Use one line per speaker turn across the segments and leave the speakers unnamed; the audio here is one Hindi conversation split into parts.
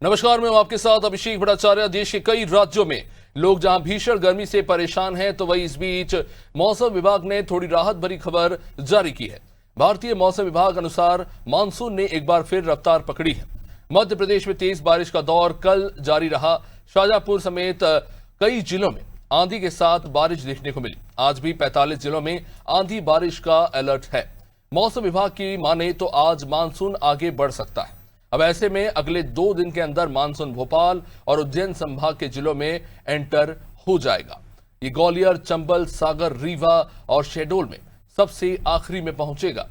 नमस्कार, मैं हूं आपके साथ अभिषेक भट्टाचार्य। देश के कई राज्यों में लोग जहां भीषण गर्मी से परेशान हैं, तो वहीं इस बीच मौसम विभाग ने थोड़ी राहत भरी खबर जारी की है। भारतीय मौसम विभाग अनुसार मानसून ने एक बार फिर रफ्तार पकड़ी है। मध्य प्रदेश में तेज बारिश का दौर कल जारी रहा। शाजापुर समेत कई जिलों में आंधी के साथ बारिश देखने को मिली। आज भी 45 जिलों में आंधी बारिश का अलर्ट है। मौसम विभाग की माने तो आज मानसून आगे बढ़ सकता है। अब ऐसे में अगले 2 दिन के अंदर मानसून भोपाल और उज्जैन संभाग के जिलों में एंटर हो जाएगा। ये ग्वालियर, चंबल, सागर, रीवा और शहडोल में सबसे आखिरी में पहुंचेगा।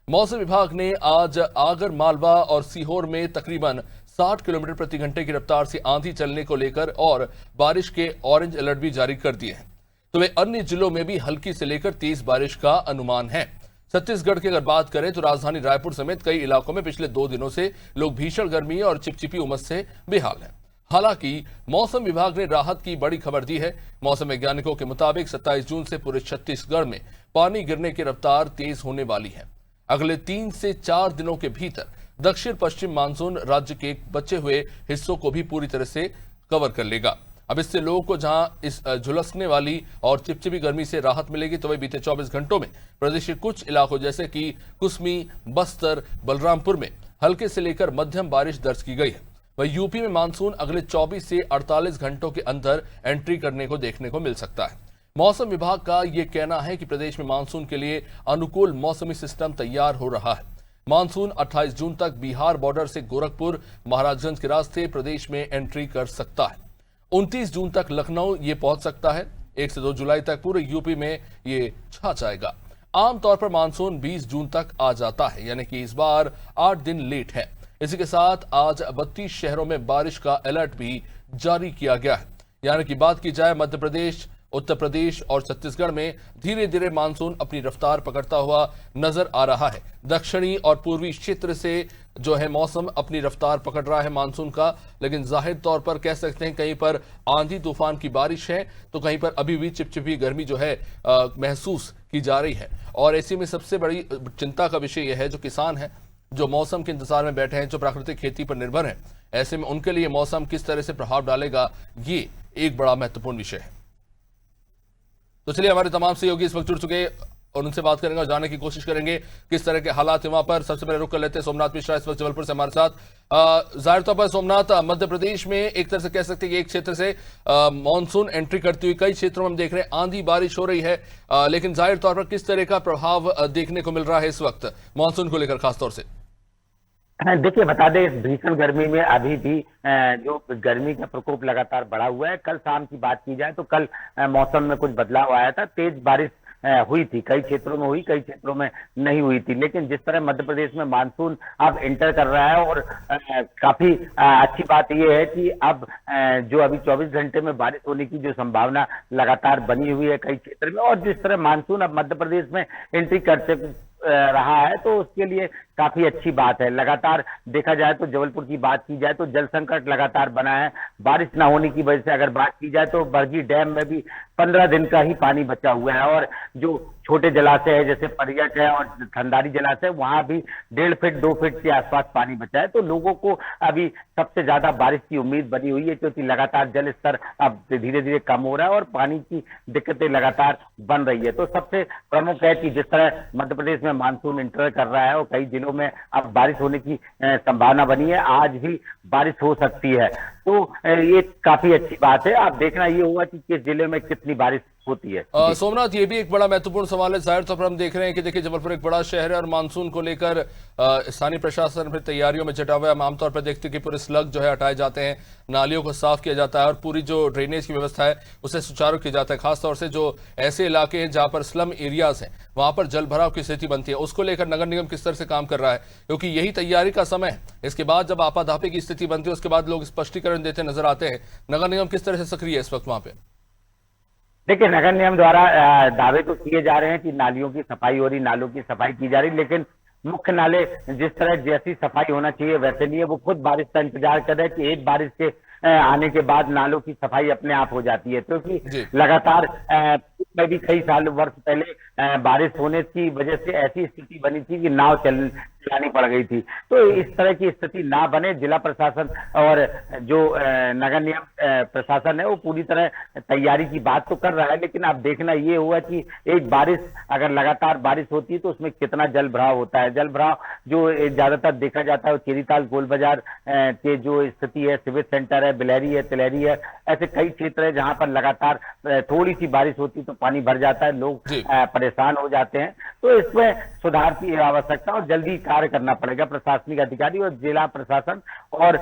मौसम विभाग ने आज आगर मालवा और सीहोर में तकरीबन 60 किलोमीटर प्रति घंटे की रफ्तार से आंधी चलने को लेकर और बारिश के ऑरेंज अलर्ट भी जारी कर दिए हैं। तो वे अन्य जिलों में भी हल्की से लेकर तेज बारिश का अनुमान है। छत्तीसगढ़ की अगर बात करें तो राजधानी रायपुर समेत कई इलाकों में पिछले 2 दिनों से लोग भीषण गर्मी और चिपचिपी उमस से बेहाल हैं। हालांकि मौसम विभाग ने राहत की बड़ी खबर दी है। मौसम वैज्ञानिकों के मुताबिक 27 जून से पूरे छत्तीसगढ़ में पानी गिरने की रफ्तार तेज होने वाली है। अगले 3 से 4 दिनों के भीतर दक्षिण पश्चिम मानसून राज्य के बचे हुए हिस्सों को भी पूरी तरह से कवर कर लेगा। अब इससे लोगों को जहां इस झुलसने वाली और चिपचिपी गर्मी से राहत मिलेगी, तो वही बीते 24 घंटों में प्रदेश के कुछ इलाकों जैसे कि कुसमी, बस्तर, बलरामपुर में हल्के से लेकर मध्यम बारिश दर्ज की गई है। वही यूपी में मानसून अगले 24 से 48 घंटों के अंदर एंट्री करने को देखने को मिल सकता है। मौसम विभाग का यह कहना है कि प्रदेश में मानसून के लिए अनुकूल मौसमी सिस्टम तैयार हो रहा है। मानसून 28 जून तक बिहार बॉर्डर से गोरखपुर, महाराजगंज के रास्ते प्रदेश में एंट्री कर सकता है। 29 जून तक लखनऊ ये पहुंच सकता है। 1 से 2 जुलाई तक पूरे यूपी में ये छा जाएगा। आमतौर पर मानसून 20 जून तक आ जाता है, यानी कि इस बार 8 दिन लेट है। इसी के साथ आज 32 शहरों में बारिश का अलर्ट भी जारी किया गया है। यानी कि बात की जाए मध्य प्रदेश, उत्तर प्रदेश और छत्तीसगढ़ में धीरे धीरे मानसून अपनी रफ्तार पकड़ता हुआ नजर आ रहा है। दक्षिणी और पूर्वी क्षेत्र से जो है मौसम अपनी रफ्तार पकड़ रहा है मानसून का, लेकिन जाहिर तौर पर कह सकते हैं कहीं पर आंधी तूफान की बारिश है तो कहीं पर अभी भी चिपचिपी गर्मी जो है महसूस की जा रही है। और ऐसे में सबसे बड़ी चिंता का विषय यह है जो किसान है, जो मौसम के इंतजार में बैठे हैं, जो प्राकृतिक खेती पर निर्भर है, ऐसे में उनके लिए मौसम किस तरह से प्रभाव डालेगा, ये एक बड़ा महत्वपूर्ण विषय है। तो चलिए, हमारे तमाम सहयोगी इस वक्त जुड़ चुके और उनसे बात करेंगे और जानने की कोशिश करेंगे किस तरह के हालात है वहां पर। सबसे पहले रुक कर लेते हैं सोमनाथ मिश्रा इस वक्त जबलपुर से हमारे साथ। जाहिर तौर पर सोमनाथ, मध्य प्रदेश में एक तरह से कह सकते हैं कि एक क्षेत्र से मानसून एंट्री करती हुई कई क्षेत्रों में हम देख रहे हैं आंधी बारिश हो रही है, लेकिन जाहिर तौर पर किस तरह का प्रभाव देखने को मिल रहा है इस वक्त मानसून को लेकर खासतौर से?
देखिए, बता दें इस भीषण गर्मी में अभी भी जो गर्मी का प्रकोप लगातार बढ़ा हुआ है। कल शाम की बात की जाए तो कल मौसम में कुछ बदलाव आया था। तेज बारिश हुई थी, कई क्षेत्रों में हुई, कई क्षेत्रों में नहीं हुई थी। लेकिन जिस तरह मध्य प्रदेश में मानसून अब एंटर कर रहा है और काफी अच्छी बात यह है कि अब जो अभी 24 घंटे में बारिश होने की जो संभावना लगातार बनी हुई है कई क्षेत्र में, और जिस तरह मानसून अब मध्य प्रदेश में एंट्री करते रहा है तो उसके लिए काफी अच्छी बात है। लगातार देखा जाए तो जबलपुर की बात की जाए तो जल संकट लगातार बना है। बारिश ना होने की वजह से अगर बात की जाए तो बरगी डैम में भी 15 दिन का ही पानी बचा हुआ है, और जो छोटे जलाशय है जैसे परियट है और खंडारी जलाशय, वहां भी 1.5 फीट 2 फीट के आसपास पानी बचा है। तो लोगों को अभी सबसे ज्यादा बारिश की उम्मीद बनी हुई है, क्योंकि लगातार जल स्तर अब धीरे धीरे कम हो रहा है और पानी की दिक्कतें लगातार बन रही है। तो सबसे प्रमुख है कि जिस तरह मध्य प्रदेश में मानसून इंटर कर रहा है और कई जिलों में अब बारिश होने की संभावना बनी है, आज भी बारिश हो सकती है। तो ये काफी अच्छी बात है। अब देखना ये होगा कि किस जिले में कितनी बारिश होती है।
सोमनाथ, ये भी एक बड़ा महत्वपूर्ण सवाल है। जाहिर तौर पर हम देख रहे हैं कि देखिए जबलपुर एक बड़ा शहर है और मानसून को लेकर स्थानीय प्रशासन फिर तैयारियों में जुटा हुआ है। हम आमतौर पर देखते हैं कि पूरे स्लग जो है हटाए जाते हैं, नालियों को साफ किया जाता है और पूरी जो ड्रेनेज की व्यवस्था है उसे सुचारू किया जाता है। खासतौर से जो ऐसे इलाके हैं जहां पर स्लम एरियाज हैं, वहां पर जल भराव की स्थिति बनती है, उसको लेकर नगर निगम किस तरह से काम कर रहा है, क्योंकि यही तैयारी का समय है। इसके बाद जब आपाधापी की स्थिति बनती है उसके बाद लोग स्पष्टीकरण देते नजर आते हैं। नगर निगम किस तरह से सक्रिय है इस वक्त वहां पे?
देखिए, नगर निगम द्वारा दावे तो किए जा रहे हैं कि नालियों की सफाई हो रही, नालों की सफाई की जा रही, लेकिन मुख्य नाले जिस तरह जैसी सफाई होना चाहिए वैसे नहीं है। वो खुद बारिश का इंतजार कर रहे हैं कि एक बारिश के आने के बाद नालों की सफाई अपने आप हो जाती है, क्योंकि लगातार में भी कई साल वर्ष पहले बारिश होने की वजह से ऐसी स्थिति बनी थी कि नाव चलानी पड़ गई थी। तो इस तरह की स्थिति ना बने, जिला प्रशासन और जो नगर निगम प्रशासन है वो पूरी तरह तैयारी की बात तो कर रहा है, लेकिन अब देखना ये हुआ कि एक बारिश अगर लगातार बारिश होती है तो उसमें कितना जल भराव होता है। जल भराव जो ज्यादातर देखा जाता है वो चेरीताल गोल बाजार के जो स्थिति है, सिविल सेंटर है, बिलहरी है, तिलहरी है, ऐसे कई क्षेत्र है जहां पर लगातार थोड़ी सी बारिश होती तो पानी भर जाता है, लोग परेशान हो जाते हैं। तो इसमें सुधार की आवश्यकता और जल्दी कार्य करना पड़ेगा प्रशासनिक अधिकारी और जिला प्रशासन और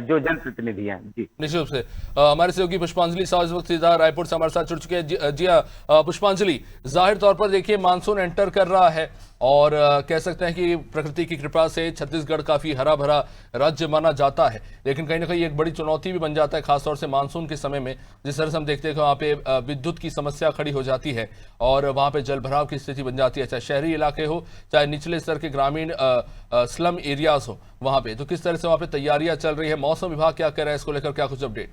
जो जनप्रतिनिधि हैं। जी
निश्चित रूप से हमारे सहयोगी पुष्पांजलि साहु इस वक्त सीधा रायपुर से हमारे साथ जुड़ चुके हैं। जी हाँ पुष्पांजलि, जाहिर तौर पर देखिए मानसून एंटर कर रहा है और कह सकते हैं कि प्रकृति की कृपा से छत्तीसगढ़ काफी हरा भरा राज्य माना जाता है, लेकिन कहीं ना कहीं एक बड़ी चुनौती भी बन जाता है खासतौर से मानसून के समय में। जिस तरह से हम देखते हैं कि वहाँ पे विद्युत की समस्या खड़ी हो जाती है और वहाँ पे जल भराव की स्थिति बन जाती है, चाहे शहरी इलाके हो चाहे निचले स्तर के ग्रामीण स्लम एरियाज हो वहाँ पे। तो किस तरह से वहाँ पे तैयारियां चल रही है, मौसम विभाग क्या कह रहा है इसको लेकर, क्या कुछ अपडेट?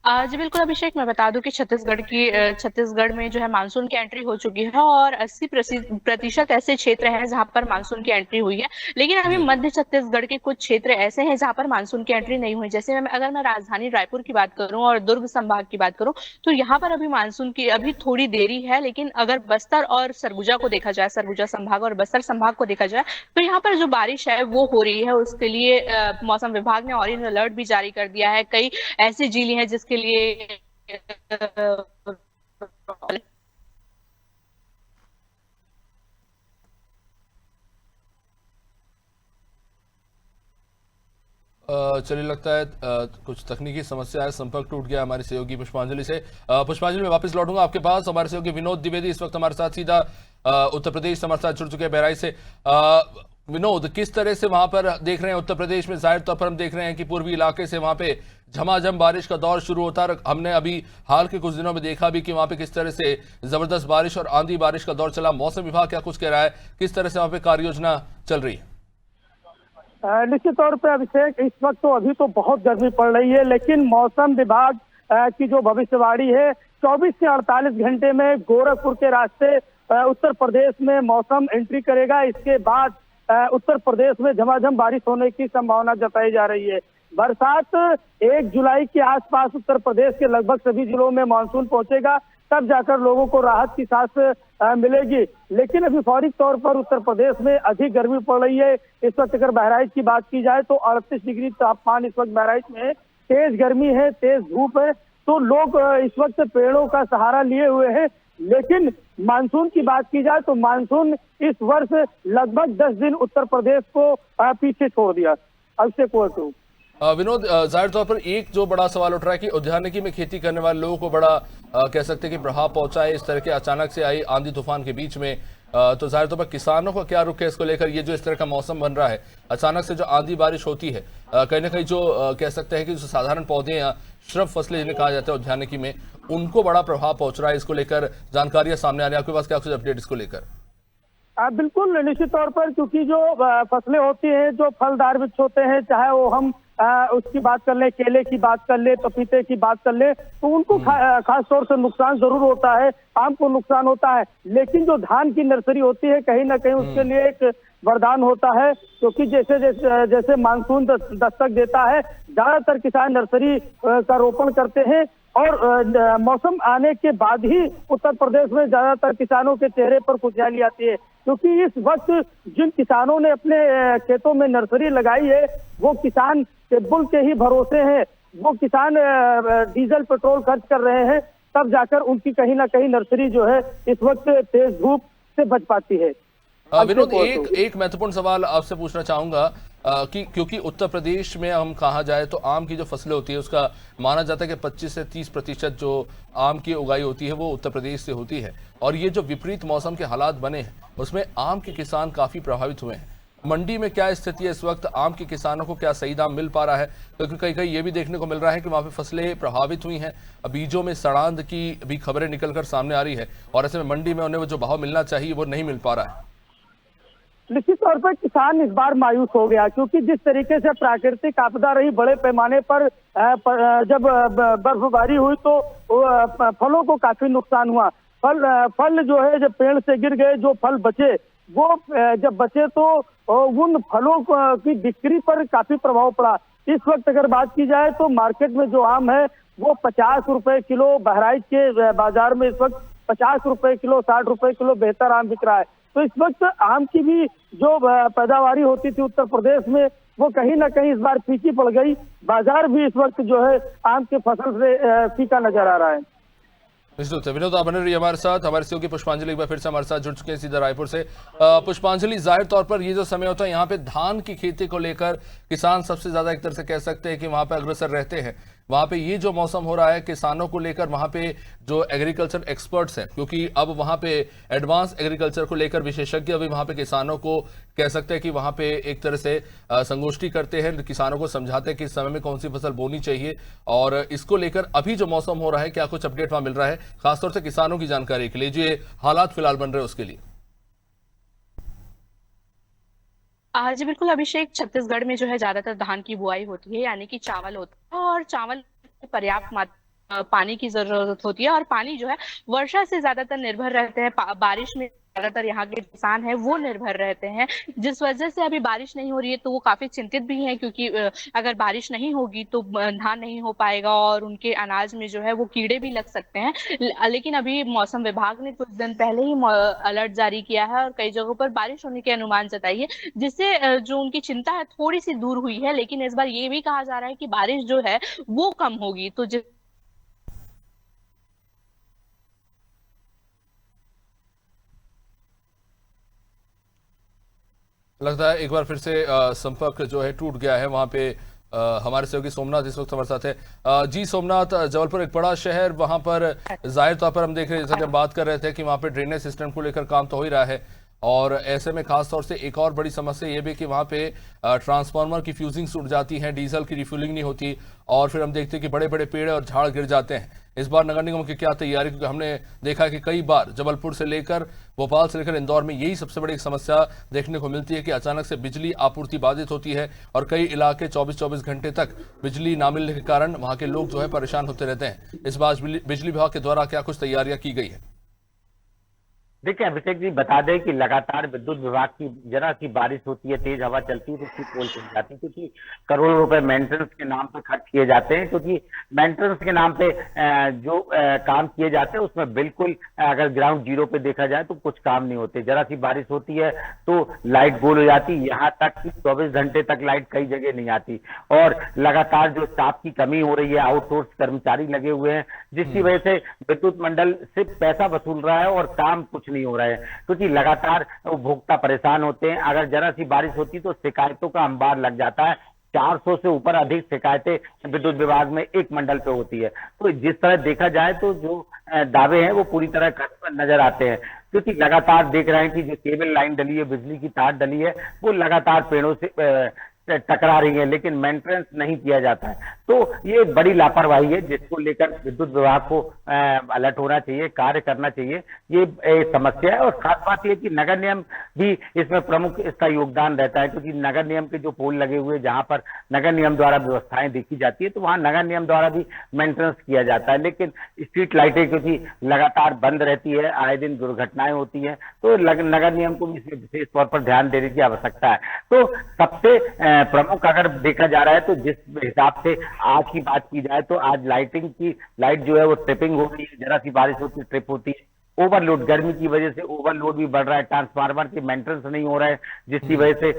जी बिल्कुल अभिषेक, मैं बता दूं कि छत्तीसगढ़ में जो है मानसून की एंट्री हो चुकी है और 80% ऐसे क्षेत्र हैं जहां पर मानसून की एंट्री हुई है। लेकिन अभी मध्य छत्तीसगढ़ के कुछ क्षेत्र ऐसे हैं जहां पर मानसून की एंट्री नहीं हुई। जैसे अगर मैं राजधानी रायपुर की बात करूं और दुर्ग संभाग की बात करूं तो यहाँ पर अभी मानसून की अभी थोड़ी देरी है। लेकिन अगर बस्तर और सरगुजा को देखा जाए, सरगुजा संभाग और बस्तर संभाग को देखा जाए तो यहाँ पर जो बारिश है वो हो रही है। उसके लिए मौसम विभाग ने ऑरेंज अलर्ट भी जारी कर दिया है। कई ऐसी जिले हैं जिसके लिए
चलिए लगता है कुछ तकनीकी समस्या है, संपर्क टूट गया हमारे सहयोगी पुष्पांजलि से। पुष्पांजलि मैं वापस लौटूंगा आपके पास। हमारे सहयोगी विनोद द्विवेदी इस वक्त हमारे साथ सीधा उत्तर प्रदेश से हमारे साथ जुड़ चुके हैं बहराइच से। विनोद, किस तरह से वहां पर देख रहे हैं उत्तर प्रदेश में? जाहिर तौर पर हम देख रहे हैं कि पूर्वी इलाके से वहां पे झमाझम बारिश का दौर शुरू होता है। हमने अभी हाल के कुछ दिनों में देखा भी कि वहां पे किस तरह से जबरदस्त बारिश और आंधी बारिश का दौर चला। मौसम विभाग क्या कुछ कह रहा है, किस तरह से वहां पे कार्य योजना चल रही है?
निश्चित तौर पे अभिषेक, इस वक्त तो अभी तो बहुत गर्मी पड़ रही है, लेकिन मौसम विभाग की जो भविष्यवाणी है 24 से 48 घंटे में गोरखपुर के रास्ते उत्तर प्रदेश में मौसम एंट्री करेगा। इसके बाद उत्तर प्रदेश में झमाझम बारिश होने की संभावना जताई जा रही है। बरसात 1 जुलाई के आसपास उत्तर प्रदेश के लगभग सभी जिलों में मानसून पहुंचेगा, तब जाकर लोगों को राहत की सांस मिलेगी। लेकिन अभी फौरी तौर पर उत्तर प्रदेश में अधिक गर्मी पड़ रही है। इस वक्त अगर बहराइच की बात की जाए तो 38 डिग्री तापमान इस वक्त बहराइच में है। तेज गर्मी है, तेज धूप है, तो लोग इस वक्त पेड़ों का सहारा लिए हुए हैं। लेकिन मानसून की बात की जाए तो मानसून इस वर्ष लगभग 10 दिन उत्तर प्रदेश को पीछे छोड़ दिया। अभिषेक
विनोद, जाहिर तौर पर एक जो बड़ा सवाल उठ रहा है कि उद्यानिकी में खेती करने वाले लोगों को बड़ा कह सकते हैं कि प्रभाव पहुंचा है इस तरह के अचानक से आई आंधी तूफान के बीच में। तो जाहिर तौर पर किसानों का क्या रुख है इसको लेकर? ये जो इस तरह का मौसम बन रहा है, अचानक से जो आंधी बारिश होती है, कहीं ना कहीं जो कह सकते हैं कि जो साधारण पौधे या श्रब फसलें जिन्हें कहा जाता है उद्यानिकी में, उनको बड़ा प्रभाव पहुंच रहा है। इसको लेकर जानकारियां सामने आ रही है, आपके पास क्या कुछ अपडेट इसको लेकर?
बिल्कुल, निश्चित तौर पर, क्योंकि जो फसलें होती हैं, जो फलदार वृक्ष होते हैं, चाहे वो हम उसकी बात कर ले, केले की बात कर ले, पपीते की बात कर ले, तो उनको खास तौर से नुकसान जरूर होता है, आम को नुकसान होता है। लेकिन जो धान की नर्सरी होती है, कहीं ना कहीं उसके लिए एक वरदान होता है, क्योंकि जैसे जैसे जैसे मानसून दस्तक देता है, ज्यादातर किसान नर्सरी का रोपण करते हैं और मौसम आने के बाद ही उत्तर प्रदेश में ज्यादातर किसानों के चेहरे पर खुशहाली आती है। क्योंकि इस वक्त जिन किसानों ने अपने खेतों में नर्सरी लगाई है, वो किसान टेबल के ही भरोसे हैं। वो किसान डीजल पेट्रोल खर्च कर रहे हैं, तब जाकर उनकी कहीं ना कहीं नर्सरी जो है इस वक्त तेज धूप से बच पाती है।
विनोद, एक महत्वपूर्ण सवाल आपसे पूछना चाहूंगा कि क्योंकि उत्तर प्रदेश में हम कहा जाए तो आम की जो फसलें होती है उसका माना जाता है कि 25 से 30% जो आम की उगाई होती है वो उत्तर प्रदेश से होती है, और ये जो विपरीत मौसम के हालात बने हैं उसमें आम के किसान काफी प्रभावित हुए हैं। मंडी में क्या स्थिति है इस वक्त? आम के किसानों को क्या सही दाम मिल पा रहा है? क्योंकि कहीं कहीं ये भी देखने को मिल रहा है कि वहाँ पे फसलें प्रभावित हुई हैं, बीजों में सड़ांध की भी खबरें निकलकर सामने आ रही है, और ऐसे में मंडी में उन्हें जो भाव मिलना चाहिए वो नहीं मिल पा रहा है।
निश्चित तौर पर किसान इस बार मायूस हो गया, क्योंकि जिस तरीके से प्राकृतिक आपदा रही, बड़े पैमाने पर जब बर्फबारी हुई तो फलों को काफी नुकसान हुआ। फल जो है जब पेड़ से गिर गए, जो फल बचे वो जब बचे तो उन फलों की बिक्री पर काफी प्रभाव पड़ा। इस वक्त अगर बात की जाए तो मार्केट में जो आम है वो 50 रुपए किलो, बहराइच के बाजार में इस वक्त 50 रुपए किलो, 60 रुपए किलो बेहतर आम बिक रहा है। तो इस वक्त आम की भी जो पैदावारी होती थी उत्तर प्रदेश में वो कहीं ना कहीं इस बार फीकी पड़ गई। बाजार भी इस वक्त जो है आम की फसल से फीका नजर आ रहा है।
निश्चित विनोद, आप बने रहिए हमारे साथ। हमारे सहयोगी पुष्पांजलि एक बार फिर से हमारे साथ जुड़ चुके हैं सीधा रायपुर से। पुष्पांजलि, जाहिर तौर पर ये जो समय होता है यहाँ पे धान की खेती को लेकर किसान सबसे ज्यादा एक तरह से कह सकते हैं कि वहां पे अग्रसर रहते हैं। वहां पे ये जो मौसम हो रहा है किसानों को लेकर, वहां पे जो एग्रीकल्चर एक्सपर्ट्स हैं, क्योंकि अब वहां पे एडवांस एग्रीकल्चर को लेकर विशेषज्ञ अभी वहां पे किसानों को कह सकते हैं कि वहां पे एक तरह से संगोष्ठी करते हैं, किसानों को समझाते हैं कि इस समय में कौन सी फसल बोनी चाहिए। और इसको लेकर अभी जो मौसम हो रहा है, क्या कुछ अपडेट वहां मिल रहा है खासतौर से किसानों की जानकारी के लिए जो ये हालात फिलहाल बन रहे हैं उसके लिए?
जी बिल्कुल अभिषेक, छत्तीसगढ़ में जो है ज्यादातर धान की बुआई होती है, यानी कि चावल होता है, और चावल में पर्याप्त मात्रा पानी की जरूरत होती है, और पानी जो है वर्षा से ज्यादातर निर्भर रहते हैं। बारिश में ज्यादातर यहाँ के किसान हैं वो निर्भर रहते हैं, जिस वजह से अभी बारिश नहीं हो रही है तो वो काफी चिंतित भी हैं, क्योंकि अगर बारिश नहीं होगी तो धान नहीं हो पाएगा और उनके अनाज में जो है वो कीड़े भी लग सकते हैं। लेकिन अभी मौसम विभाग ने कुछ दिन पहले ही अलर्ट जारी किया है और कई जगहों पर बारिश होने के अनुमान जताई है, जिससे जो उनकी चिंता है थोड़ी सी दूर हुई है। लेकिन इस बार ये भी कहा जा रहा है कि बारिश जो है वो कम होगी, तो
लगता है एक बार फिर से संपर्क जो है टूट गया है। वहां पे हमारे सहयोगी सोमनाथ इस वक्त हमारे साथ है। जी सोमनाथ, जबलपुर एक बड़ा शहर, वहां पर जाहिर तौर पर हम देख रहे हैं, जैसे जब बात कर रहे थे कि वहां पे ड्रेनेज सिस्टम को लेकर काम तो हो ही रहा है, और ऐसे में खास तौर से एक और बड़ी समस्या ये भी कि वहां पे ट्रांसफार्मर की फ्यूजिंग टूट जाती है, डीजल की रिफ्यूलिंग नहीं होती, और फिर हम देखते हैं कि बड़े बड़े पेड़ और झाड़ गिर जाते हैं। इस बार नगर निगम की क्या तैयारी, क्योंकि हमने देखा कि कई बार जबलपुर से लेकर भोपाल से लेकर इंदौर में यही सबसे बड़ी समस्या देखने को मिलती है कि अचानक से बिजली आपूर्ति बाधित होती है और कई इलाके 24-24 घंटे तक बिजली ना मिलने के कारण वहां के लोग जो है परेशान होते रहते हैं। इस बार बिजली विभाग के द्वारा क्या कुछ तैयारियां की गई है?
देखिए अभिषेक जी, बता दें कि लगातार विद्युत विभाग की जरा सी बारिश होती है, तेज हवा चलती है तो उसकी पोल टूट जाती है, क्योंकि करोड़ों रुपए मेंटेनेंस के नाम पर खर्च किए जाते हैं। क्योंकि मेंटेनेंस के नाम पे जो काम किए जाते हैं उसमें बिल्कुल अगर ग्राउंड जीरो पे देखा जाए तो कुछ काम नहीं होते। जरा सी बारिश होती है तो लाइट गोल हो जाती है, यहाँ तक कि 24 घंटे तक लाइट कई जगह नहीं आती, और लगातार जो स्टाफ की कमी हो रही है, आउटसोर्स कर्मचारी लगे हुए हैं, जिसकी वजह से विद्युत मंडल सिर्फ पैसा वसूल रहा है और काम कुछ नहीं हो रहा है, क्योंकि लगातार उपभोक्ता परेशान होते हैं। अगर जरा सी बारिश होती तो शिकायतों का अंबार लग जाता है। 400 से ऊपर अधिक शिकायतें विद्युत विभाग में एक मंडल पे होती है। तो जिस तरह देखा जाए तो जो दावे हैं वो पूरी तरह नजर आते हैं, क्योंकि लगातार देख रहे हैं कि जो केबल लाइन डली है, बिजली की तार डली है, वो लगातार पेड़ों से टकरा रही है, लेकिन मेंटेनेंस नहीं किया जाता है। तो ये बड़ी लापरवाही है जिसको लेकर विद्युत विभाग को अलर्ट होना चाहिए, कार्य करना चाहिए। ये समस्या है, और खास बात यह कि नगर निगम भी इसमें प्रमुख इसका योगदान रहता है, क्योंकि नगर निगम के जो पोल लगे हुए जहां पर नगर निगम द्वारा व्यवस्थाएं देखी जाती है तो वहां नगर निगम द्वारा भी मेंटेनेंस किया जाता है। लेकिन स्ट्रीट लाइटें क्योंकि लगातार बंद रहती है, आए दिन दुर्घटनाएं होती है, तो नगर निगम को भी इसमें विशेष तौर पर ध्यान देने की आवश्यकता है। तो सबसे प्रमुख अगर देखा जा रहा है तो जिस हिसाब से आज की बात की जाए तो आज लाइट जो है वो ट्रिपिंग हो रही है, जरा सी बारिश होती है ट्रिप होती है। ओवरलोड, गर्मी की वजह से ओवरलोड भी बढ़ रहा है, ट्रांसफार्मर की मेंटेनेंस नहीं हो रहा है, जिसकी वजह से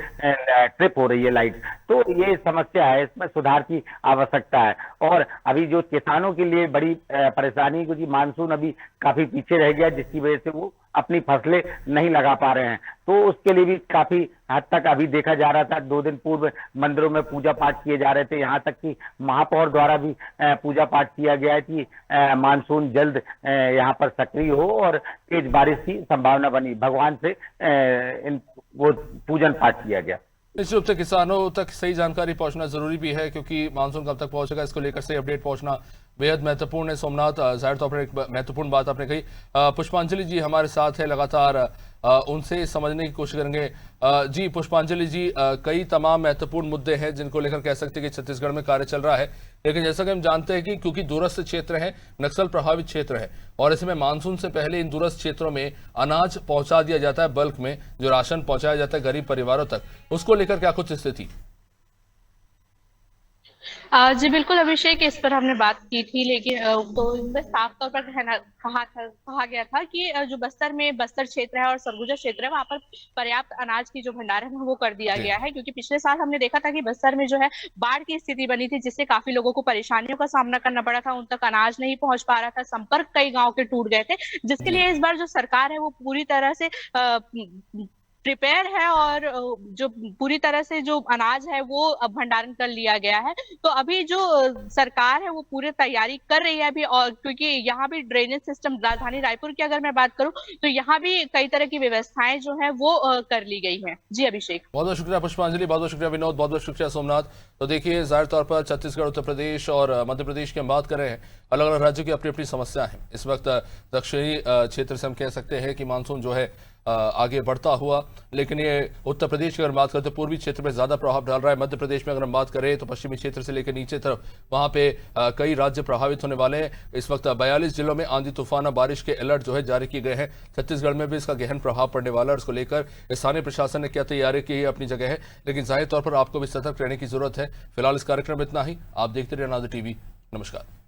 ट्रिप हो रही है लाइट। तो ये समस्या है, इसमें सुधार की आवश्यकता है। और अभी जो किसानों के लिए बड़ी परेशानी है, क्योंकि मानसून अभी काफी पीछे रह गया, जिसकी वजह से वो अपनी फसलें नहीं लगा पा रहे हैं। तो उसके लिए भी काफी हद तक अभी देखा जा रहा था, 2 दिन पूर्व मंदिरों में पूजा पाठ किए जा रहे थे, यहाँ तक कि महापौर द्वारा भी पूजा पाठ किया गया है कि मानसून जल्द यहाँ पर सक्रिय हो और तेज बारिश की संभावना बनी। भगवान से वो पूजन पाठ किया गया।
निश्चित रूप से किसानों तक सही जानकारी पहुंचना जरूरी भी है, क्योंकि मानसून कब तक पहुंचेगा इसको लेकर सही अपडेट पहुंचना बेहद महत्वपूर्ण है। सोमनाथ, जाहिर तौर पर एक महत्वपूर्ण बात आपने कही। पुष्पांजलि जी हमारे साथ है, लगातार उनसे समझने की कोशिश करेंगे। जी पुष्पांजलि जी, कई तमाम महत्वपूर्ण मुद्दे हैं जिनको लेकर कह सकते हैं कि छत्तीसगढ़ में कार्य चल रहा है, लेकिन जैसा कि हम जानते हैं कि क्योंकि दूरस्थ क्षेत्र है, नक्सल प्रभावित क्षेत्र है, और ऐसे में मानसून से पहले इन दूरस्थ क्षेत्रों में अनाज पहुंचा दिया जाता है बल्क में, जो राशन पहुंचाया जाता है गरीब परिवारों तक, उसको लेकर क्या कुछ स्थिति?
जी बिल्कुल अभिषेक, इस पर हमने बात की थी, लेकिन तो इसमें साफ तौर पर कहा गया था कि जो बस्तर में बस्तर क्षेत्र है और सरगुजा क्षेत्र है, वहां पर पर्याप्त अनाज की जो भंडारण है वो कर दिया
जी।
गया है, क्योंकि पिछले साल हमने देखा था कि बस्तर में जो है बाढ़ की स्थिति बनी थी, जिससे काफी लोगों को परेशानियों का सामना करना पड़ा था, उन तक अनाज नहीं पहुंच पा रहा था, संपर्क कई गाँव के टूट गए थे, जिसके
जी।
लिए इस बार जो सरकार है वो पूरी तरह से प्रिपेयर है, और जो पूरी तरह से जो अनाज है वो अब भंडारण कर लिया गया है। तो अभी जो सरकार है वो पूरी तैयारी कर रही है अभी, और क्योंकि यहाँ भी ड्रेनेज सिस्टम, राजधानी रायपुर की अगर मैं बात करूं तो यहाँ भी कई तरह की व्यवस्थाएं जो है वो कर ली गई हैं। जी अभिषेक।
बहुत बहुत शुक्रिया पुष्पांजलि, बहुत बहुत शुक्रिया विनोद, बहुत बहुत शुक्रिया सोमनाथ। तो देखिए, जाहिर तौर पर छत्तीसगढ़, उत्तर प्रदेश और मध्य प्रदेश की हम बात कर रहे हैं, अलग अलग राज्यों की अपनी अपनी समस्या है। इस वक्त दक्षिणी क्षेत्र से हम कह सकते हैं कि मानसून जो है आगे बढ़ता हुआ, लेकिन ये उत्तर प्रदेश की अगर बात करें तो पूर्वी क्षेत्र में ज्यादा प्रभाव डाल रहा है। मध्य प्रदेश में अगर हम बात करें तो पश्चिमी क्षेत्र से लेकर नीचे तरफ वहां पे कई राज्य प्रभावित होने वाले हैं। इस वक्त 42 जिलों में आंधी तूफान और बारिश के अलर्ट जो है जारी किए गए हैं। छत्तीसगढ़ में भी इसका गहन प्रभाव पड़ने वाला है, उसको लेकर स्थानीय प्रशासन ने क्या तैयारी की है अपनी जगह है, लेकिन जाहिर तौर पर आपको भी सतर्क रहने की जरूरत है। फिलहाल इस कार्यक्रम में इतना ही। आप देखते रहिए अनादर टीवी। नमस्कार।